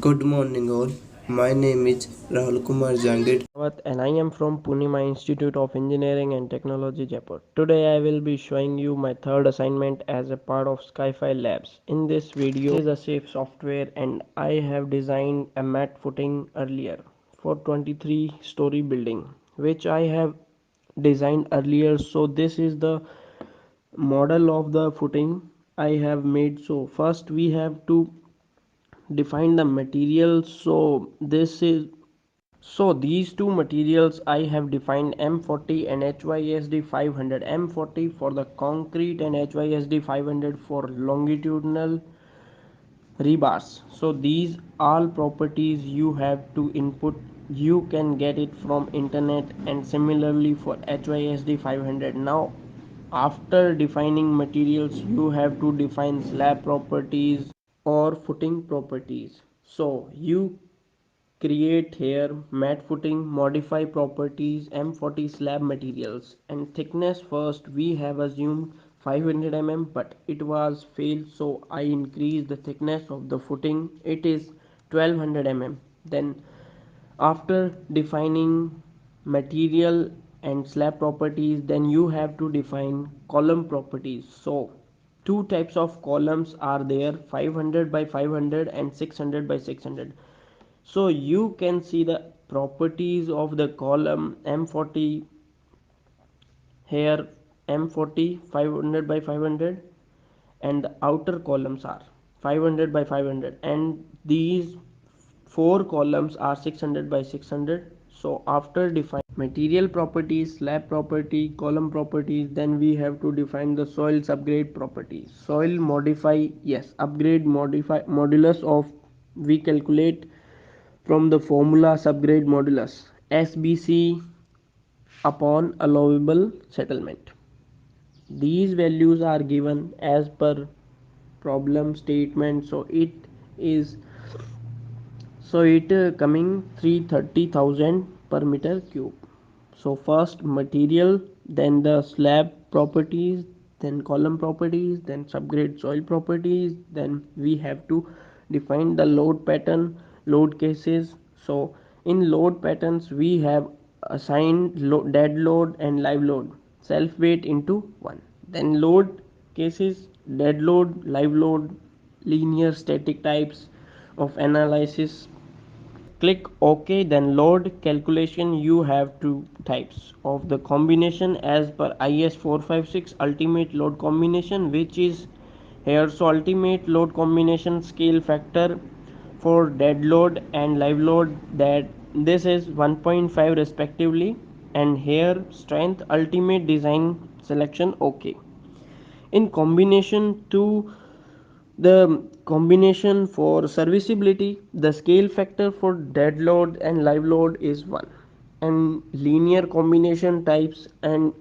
Good morning, all. My name is Rahul Kumar Jangid. And I am from Punima Institute of Engineering and Technology, Jaipur. Today I will be showing you my third assignment as a part of Skyfi Labs. In this video, this is a safe software and I have designed a mat footing earlier for 23-story building, which I have designed earlier. So this is the model of the footing I have made. So first we have to define the material. So these two materials I have defined M40 and HYSD 500. M40 for the concrete and HYSD 500 for longitudinal rebars. So these all properties you have to input. You can get it from internet, and similarly for HYSD 500. Now after defining materials you have to define slab properties or footing properties. So you create here mat footing, modify properties, M40 slab materials, and thickness. First we have assumed 500 mm, but it was failed, so I increased the thickness of the footing. It is 1200 mm. Then after defining material and slab properties, then you have to define column properties. So two types of columns are there, 500 by 500 and 600 by 600. So you can see the properties of the column M40 here. M40 500 by 500, and the outer columns are 500 by 500, and these four columns are 600 by 600. So after define material properties, slab property, column properties, then we have to define the soil subgrade properties. Soil modify, yes, upgrade modify modulus of, we calculate from the formula subgrade modulus SBC upon allowable settlement. These values are given as per problem statement. So it coming 330,000 per meter cube. So first material, then the slab properties, then column properties, then subgrade soil properties, then we have to define the load pattern, load cases. So in load patterns we have assigned dead load and live load, self weight into 1. Then load cases, dead load, live load, linear static types of analysis. Click OK. Then load calculation, you have two types of the combination as per IS 456 ultimate load combination, which is here. So ultimate load combination scale factor for dead load and live load, that this is 1.5 respectively. And here strength ultimate design selection OK. In combination to the combination for serviceability, the scale factor for dead load and live load is 1. And linear combination types and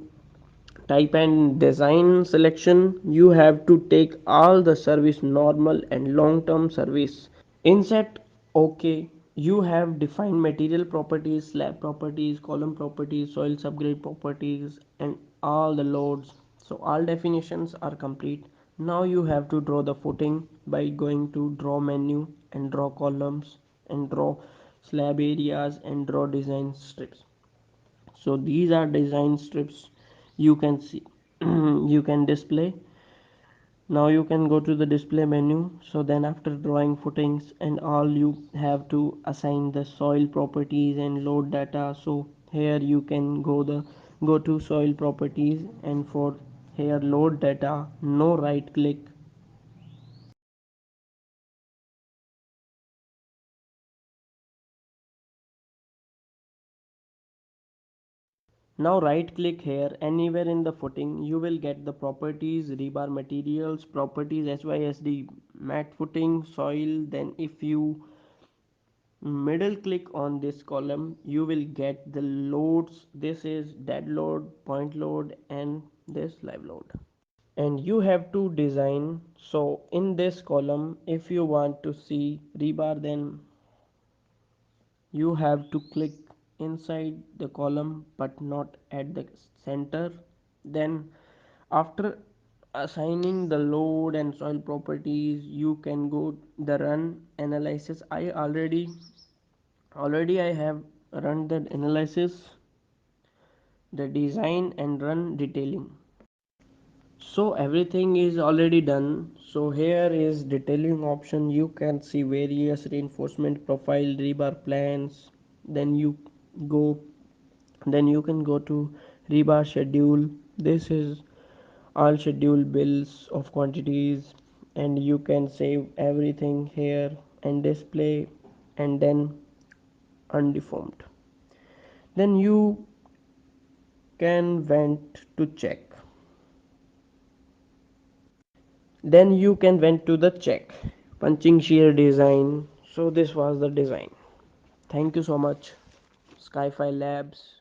type and design selection, you have to take all the service normal and long term service. Inset OK. You have defined material properties, slab properties, column properties, soil subgrade properties, and all the loads. So all definitions are complete. Now you have to draw the footing by going to draw menu and draw columns and draw slab areas and draw design strips. So these are design strips you can see. You can display. Now you can go to the display menu. So then after drawing footings and all, you have to assign the soil properties and load data. So here you can go to soil properties, and for here load data, no right click. Now right click here anywhere in the footing, you will get the properties, rebar materials, properties, HYSD, mat footing, soil. Then if you middle click on this column, you will get the loads. This is dead load, point load, and this live load. And you have to design. So in this column, if you want to see rebar, then you have to click inside the column but not at the center. Then after assigning the load and soil properties, you can go the run analysis. I already I have run that analysis, the design and run detailing. So everything is already done. So here is detailing option. You can see various reinforcement profile, rebar plans. Then you go, then you can go to rebar schedule. This is all schedule bills of quantities, and you can save everything here and display, and then undeformed. Then you can went to check. Then you can went to the check punching shear design. So this was the design. Thank you so much, Skyfi Labs.